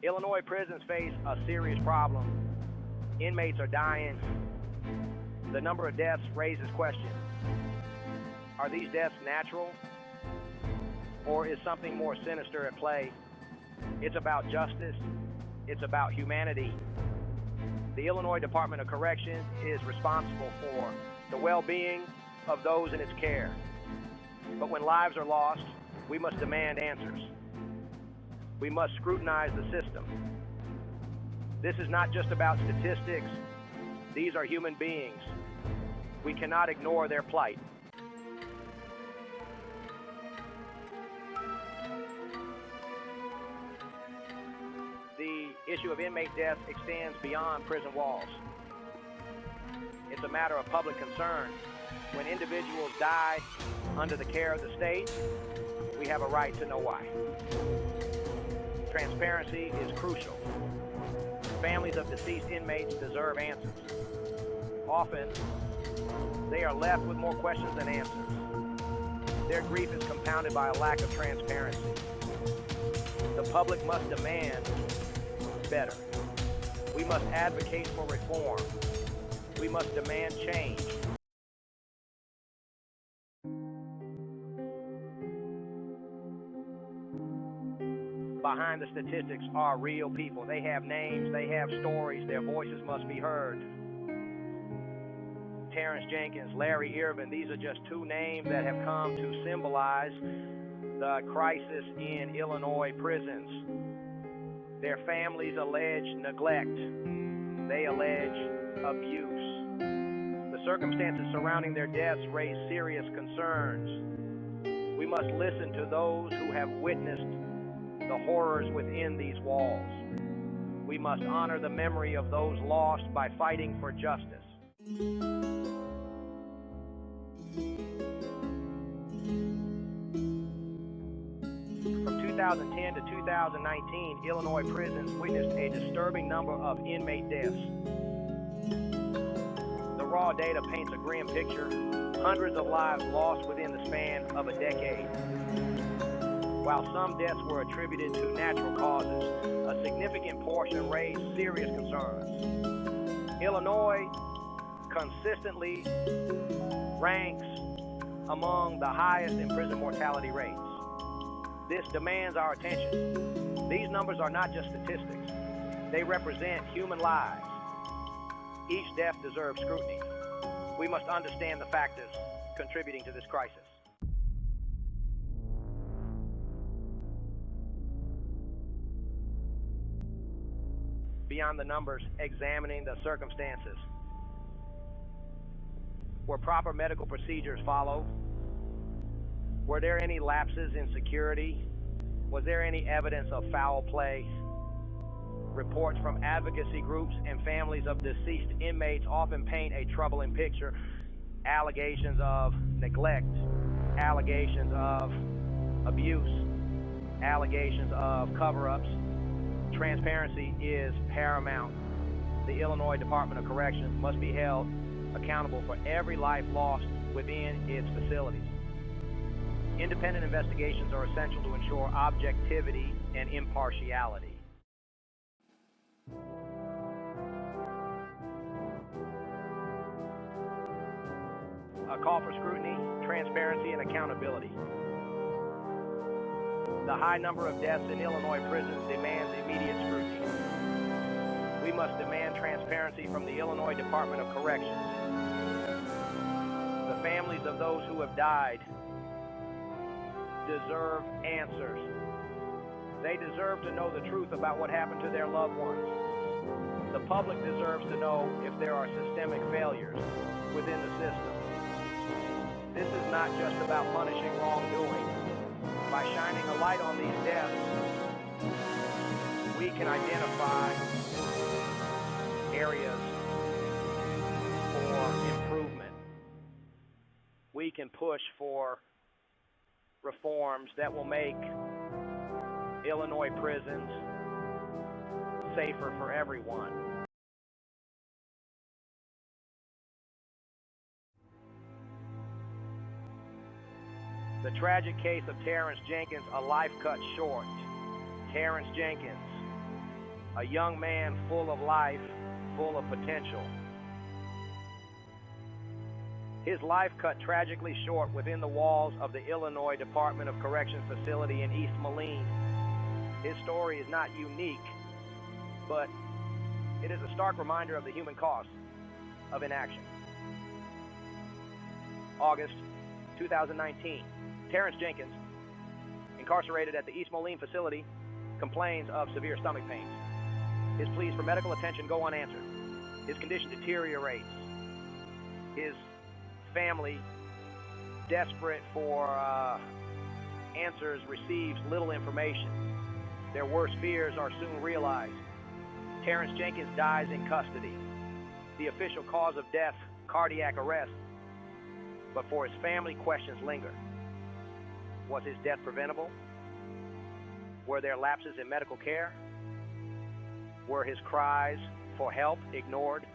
Illinois prisons face a serious problem. Inmates are dying. The number of deaths raises questions. Are these deaths natural? Or is something more sinister at play? It's about justice. It's about humanity. The Illinois Department of Corrections is responsible for the well-being of those in its care. But when lives are lost, we must demand answers. We must scrutinize the system. This is not just about statistics. These are human beings. We cannot ignore their plight. The issue of inmate death extends beyond prison walls. It's a matter of public concern. When individuals die under the care of the state, we have a right to know why. Transparency is crucial. Families of deceased inmates deserve answers. Often, they are left with more questions than answers. Their grief is compounded by a lack of transparency. The public must demand better. We must advocate for reform. We must demand change. Behind the statistics are real people. They have names, they have stories, their voices must be heard. Terrence Jenkins, Larry Irvin, these are just two names that have come to symbolize the crisis in Illinois prisons. Their families allege neglect. They allege abuse. The circumstances surrounding their deaths raise serious concerns. We must listen to those who have witnessed the horrors within these walls. We must honor the memory of those lost by fighting for justice. From 2010 to 2019, Illinois prisons witnessed a disturbing number of inmate deaths. The raw data paints a grim picture. Hundreds of lives lost within the span of a decade. While some deaths were attributed to natural causes, a significant portion raised serious concerns. Illinois consistently ranks among the highest in prison mortality rates. This demands our attention. These numbers are not just statistics. They represent human lives. Each death deserves scrutiny. We must understand the factors contributing to this crisis. Beyond the numbers, examining the circumstances. Were proper medical procedures followed? Were there any lapses in security? Was there any evidence of foul play? Reports from advocacy groups and families of deceased inmates often paint a troubling picture. Allegations of neglect, allegations of abuse, allegations of cover-ups. Transparency is paramount. The Illinois Department of Corrections must be held accountable for every life lost within its facilities. Independent investigations are essential to ensure objectivity and impartiality. A call for scrutiny, transparency, and accountability. The high number of deaths in Illinois prisons demands immediate scrutiny. We must demand transparency from the Illinois Department of Corrections. The families of those who have died deserve answers. They deserve to know the truth about what happened to their loved ones. The public deserves to know if there are systemic failures within the system. This is not just about punishing wrongdoing. By shining a light on these deaths, we can identify areas for improvement. We can push for reforms that will make Illinois prisons safer for everyone. The tragic case of Terrence Jenkins, a life cut short. Terrence Jenkins, a young man full of life, full of potential. His life cut tragically short within the walls of the Illinois Department of Corrections facility in East Moline. His story is not unique, but it is a stark reminder of the human cost of inaction. August 2019, Terrence Jenkins, incarcerated at the East Moline facility, complains of severe stomach pains. His pleas for medical attention go unanswered. His condition deteriorates. His family, desperate for answers, receives little information. Their worst fears are soon realized. Terrence Jenkins dies in custody. The official cause of death, cardiac arrest, but for his family, questions linger. Was his death preventable? Were there lapses in medical care? Were his cries for help ignored?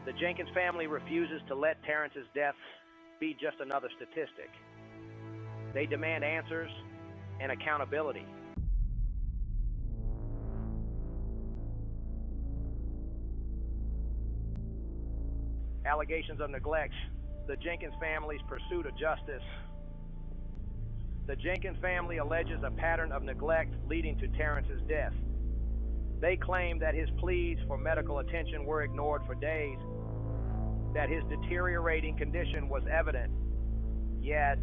The Jenkins family refuses to let Terrence's death be just another statistic. They demand answers and accountability. Allegations of neglect, the Jenkins family's pursuit of justice. The Jenkins family alleges a pattern of neglect leading to Terrence's death. They claim that his pleas for medical attention were ignored for days, that his deteriorating condition was evident, yet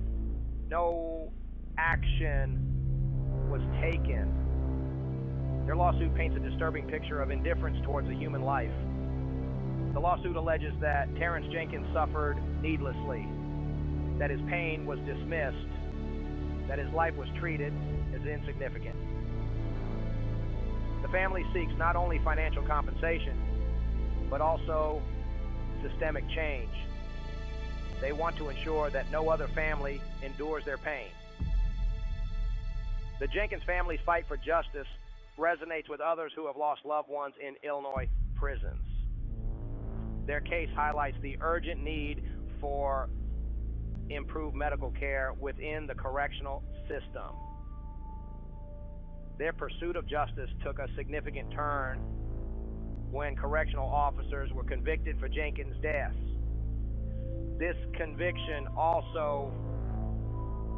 no action was taken. Their lawsuit paints a disturbing picture of indifference towards a human life. The lawsuit alleges that Terrence Jenkins suffered needlessly, that his pain was dismissed, that his life was treated as insignificant. The family seeks not only financial compensation, but also systemic change. They want to ensure that no other family endures their pain. The Jenkins family's fight for justice resonates with others who have lost loved ones in Illinois prisons. Their case highlights the urgent need for improved medical care within the correctional system. Their pursuit of justice took a significant turn when correctional officers were convicted for Jenkins' death. This conviction also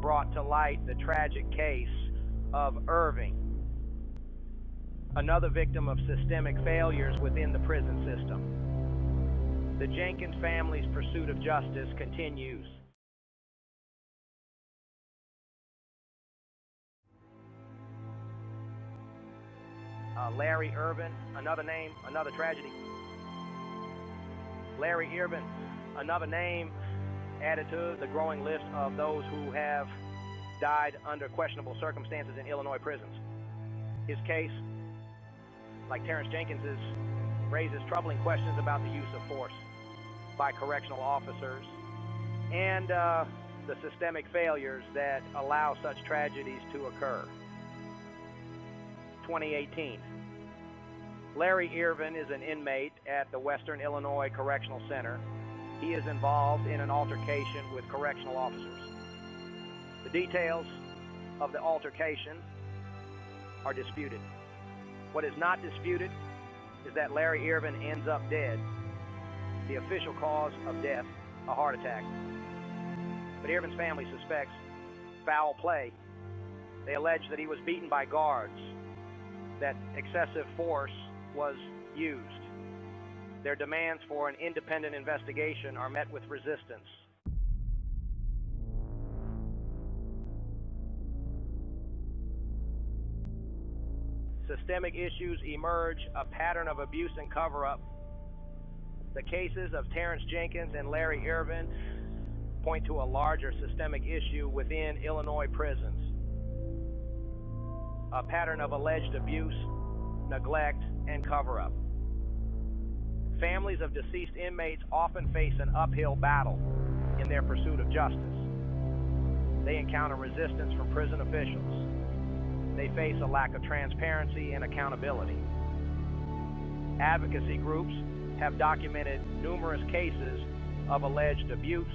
brought to light the tragic case of Irving, another victim of systemic failures within the prison system. The Jenkins family's pursuit of justice continues. Larry Irvin, another name, another tragedy. Larry Irvin, another name added to the growing list of those who have died under questionable circumstances in Illinois prisons. His case, like Terrence Jenkins's, raises troubling questions about the use of force by correctional officers and the systemic failures that allow such tragedies to occur. 2018. Larry Irvin is an inmate at the Western Illinois Correctional Center. He is involved in an altercation with correctional officers. The details of the altercation are disputed. What is not disputed is that Larry Irvin ends up dead. The official cause of death, a heart attack. But Irvin's family suspects foul play. They allege that he was beaten by guards, that excessive force was used. Their demands for an independent investigation are met with resistance. Systemic issues emerge, a pattern of abuse and cover-up. The cases of Terrence Jenkins and Larry Irvin point to a larger systemic issue within Illinois prisons. A pattern of alleged abuse, neglect, and cover-up. Families of deceased inmates often face an uphill battle in their pursuit of justice. They encounter resistance from prison officials. They face a lack of transparency and accountability. Advocacy groups have documented numerous cases of alleged abuse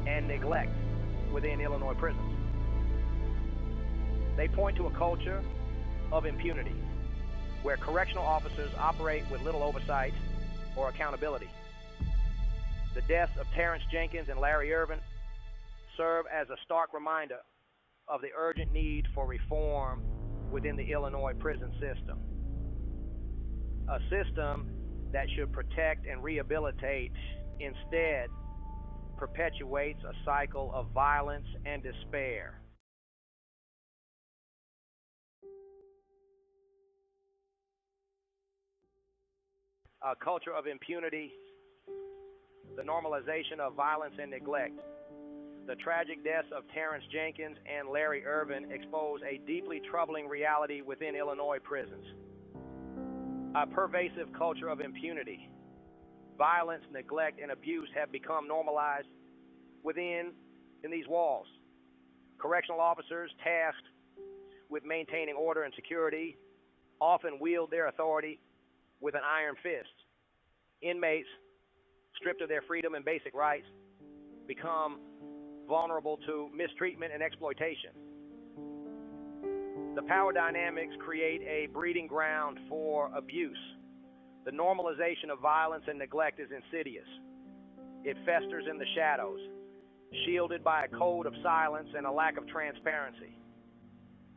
and neglect within Illinois prisons. They point to a culture of impunity, where correctional officers operate with little oversight or accountability. The deaths of Terrence Jenkins and Larry Irvin serve as a stark reminder of the urgent need for reform within the Illinois prison system. A system that should protect and rehabilitate instead perpetuates a cycle of violence and despair. A culture of impunity, the normalization of violence and neglect. The tragic deaths of Terrence Jenkins and Larry Irvin expose a deeply troubling reality within Illinois prisons. A pervasive culture of impunity. Violence, neglect, and abuse have become normalized within these walls. Correctional officers tasked with maintaining order and security often wield their authority with an iron fist. Inmates, stripped of their freedom and basic rights, become vulnerable to mistreatment and exploitation. The power dynamics create a breeding ground for abuse. The normalization of violence and neglect is insidious. It festers in the shadows, shielded by a code of silence and a lack of transparency.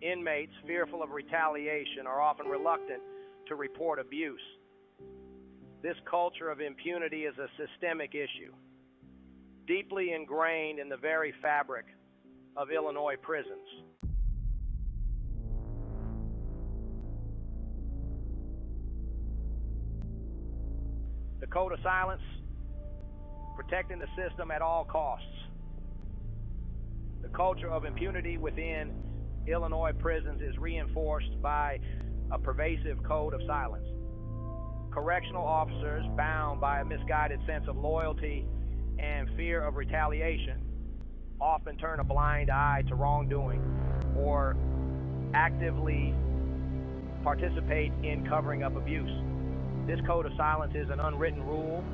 Inmates, fearful of retaliation, are often reluctant to report abuse. This culture of impunity is a systemic issue, deeply ingrained in the very fabric of Illinois prisons. The code of silence, protecting the system at all costs. The culture of impunity within Illinois prisons is reinforced by a pervasive code of silence. Correctional officers, bound by a misguided sense of loyalty and fear of retaliation, often turn a blind eye to wrongdoing or actively participate in covering up abuse. This code of silence is an unwritten rule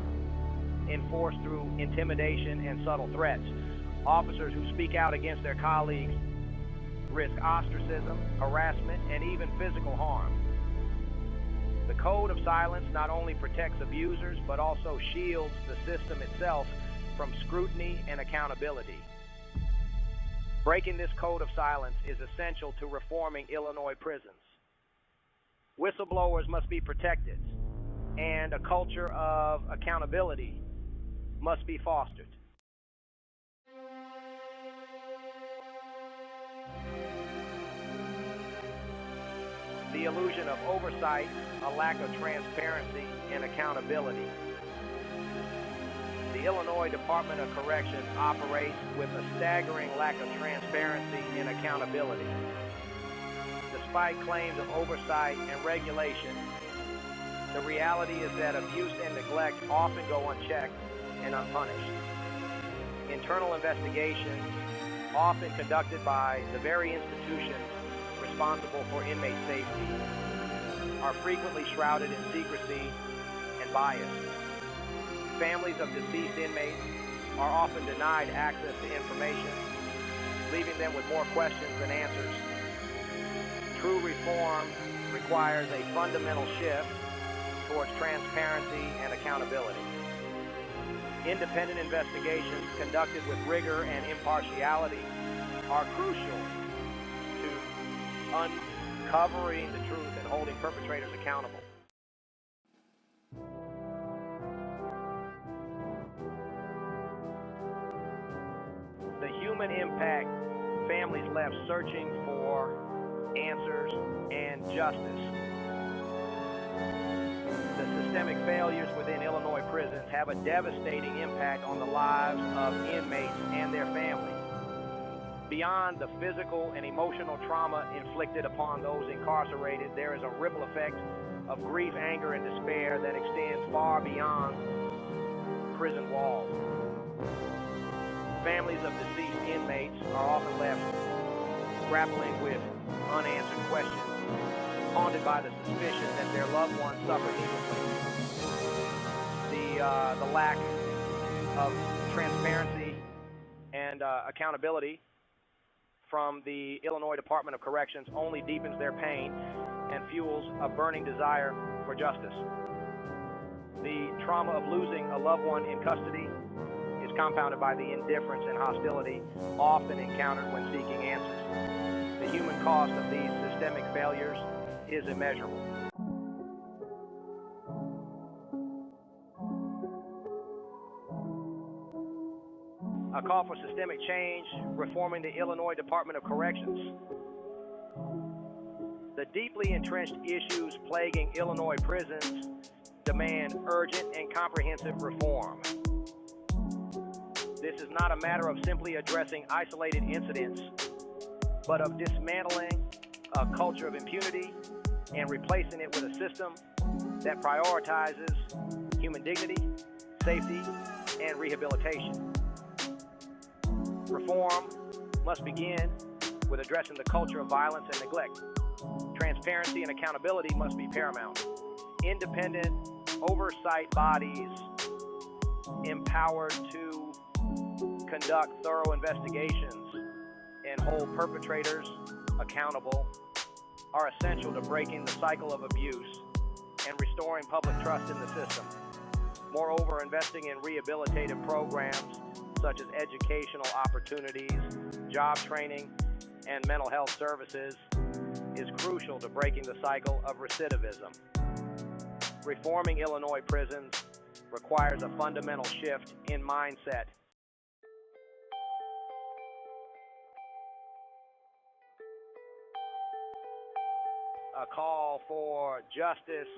enforced through intimidation and subtle threats. Officers who speak out against their colleagues risk ostracism, harassment, and even physical harm. The code of silence not only protects abusers, but also shields the system itself from scrutiny and accountability. Breaking this code of silence is essential to reforming Illinois prisons. Whistleblowers must be protected, and a culture of accountability must be fostered. The illusion of oversight, a lack of transparency and accountability. The Illinois Department of Corrections operates with a staggering lack of transparency and accountability. Despite claims of oversight and regulation, the reality is that abuse and neglect often go unchecked and unpunished. Internal investigations, often conducted by the very institutions responsible for inmate safety, are frequently shrouded in secrecy and bias. Families of deceased inmates are often denied access to information, leaving them with more questions than answers. True reform requires a fundamental shift towards transparency and accountability. Independent investigations conducted with rigor and impartiality are crucial to uncovering the truth and holding perpetrators accountable. The human impact, families left searching for answers and justice. The systemic failures within Illinois prisons have a devastating impact on the lives of inmates and their families. Beyond the physical and emotional trauma inflicted upon those incarcerated, there is a ripple effect of grief, anger, and despair that extends far beyond prison walls. Families of deceased inmates are often left grappling with unanswered questions, haunted by the suspicion that their loved ones suffer needlessly. The lack of transparency and accountability from the Illinois Department of Corrections only deepens their pain and fuels a burning desire for justice. The trauma of losing a loved one in custody is compounded by the indifference and hostility often encountered when seeking answers. The human cost of these systemic failures is immeasurable. A call for systemic change, reforming the Illinois Department of Corrections. The deeply entrenched issues plaguing Illinois prisons demand urgent and comprehensive reform. This is not a matter of simply addressing isolated incidents, but of dismantling a culture of impunity and replacing it with a system that prioritizes human dignity, safety, and rehabilitation. Reform must begin with addressing the culture of violence and neglect. Transparency and accountability must be paramount. Independent oversight bodies empowered to conduct thorough investigations and hold perpetrators accountable are essential to breaking the cycle of abuse and restoring public trust in the system. Moreover, investing in rehabilitative programs such as educational opportunities, job training, and mental health services is crucial to breaking the cycle of recidivism. Reforming Illinois prisons requires a fundamental shift in mindset. A call for justice,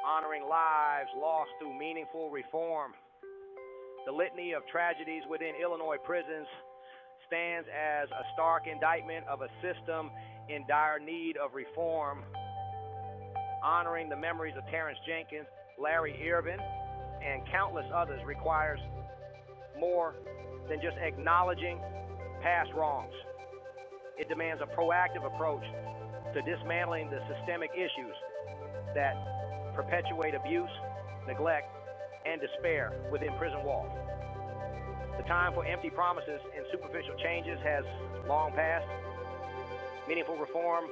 honoring lives lost through meaningful reform. The litany of tragedies within Illinois prisons stands as a stark indictment of a system in dire need of reform. Honoring the memories of Terrence Jenkins, Larry Irvin, and countless others requires more than just acknowledging past wrongs. It demands a proactive approach to dismantling the systemic issues that perpetuate abuse, neglect, and despair within prison walls. The time for empty promises and superficial changes has long passed. Meaningful reform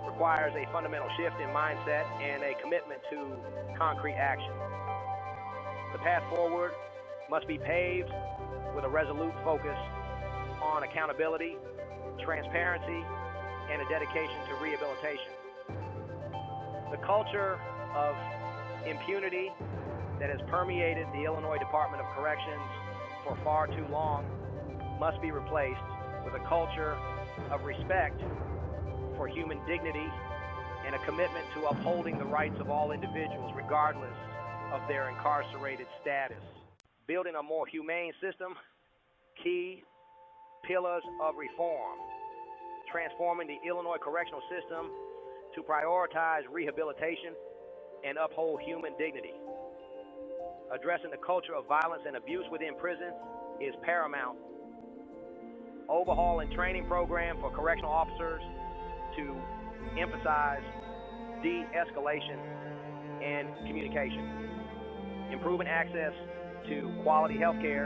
requires a fundamental shift in mindset and a commitment to concrete action. The path forward must be paved with a resolute focus on accountability, transparency, and a dedication to rehabilitation. The culture of impunity that has permeated the Illinois Department of Corrections for far too long must be replaced with a culture of respect for human dignity and a commitment to upholding the rights of all individuals regardless of their incarcerated status. Building a more humane system, key pillars of reform. Transforming the Illinois correctional system to prioritize rehabilitation and uphold human dignity. Addressing the culture of violence and abuse within prison is paramount. Overhaul and training program for correctional officers to emphasize de-escalation and communication. Improving access to quality health care,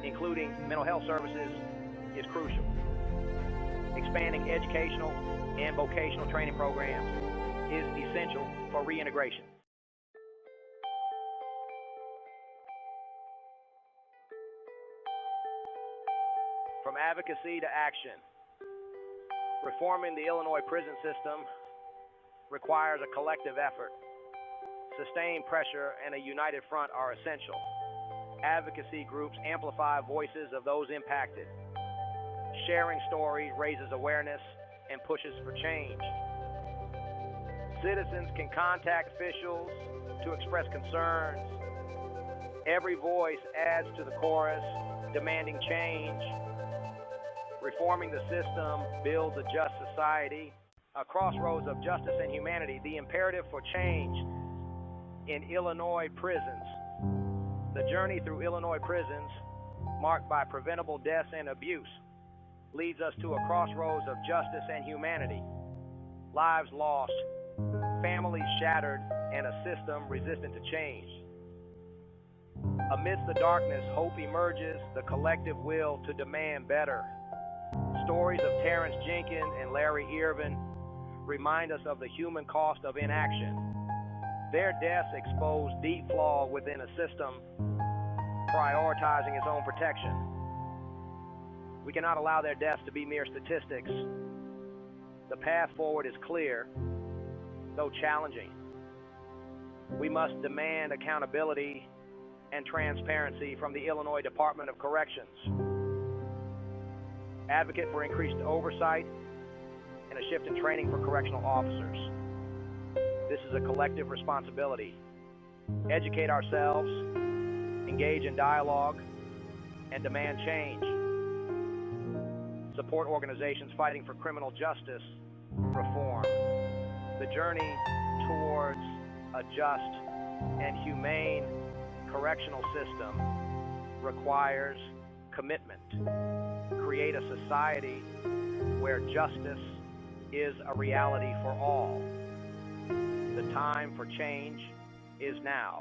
including mental health services, is crucial. Expanding educational and vocational training programs is essential for reintegration. From advocacy to action, reforming the Illinois prison system requires a collective effort. Sustained pressure and a united front are essential. Advocacy groups amplify voices of those impacted. Sharing stories raises awareness and pushes for change. Citizens can contact officials to express concerns. Every voice adds to the chorus, demanding change. Reforming the system builds a just society. A crossroads of justice and humanity, the imperative for change in Illinois prisons. The journey through Illinois prisons, marked by preventable deaths and abuse, leads us to a crossroads of justice and humanity. Lives lost, families shattered, and a system resistant to change. Amidst the darkness, hope emerges, the collective will to demand better. stories of Terrence Jenkins and Larry Irvin remind us of the human cost of inaction. Their deaths expose deep flaw within a system prioritizing its own protection. We cannot allow their deaths to be mere statistics. The path forward is clear, though challenging. We must demand accountability and transparency from the Illinois Department of Corrections. Advocate for increased oversight and a shift in training for correctional officers. This is a collective responsibility. Educate ourselves, engage in dialogue, and demand change. Support organizations fighting for criminal justice reform. The journey towards a just and humane correctional system requires commitment. Create a society where justice is a reality for all. The time for change is now.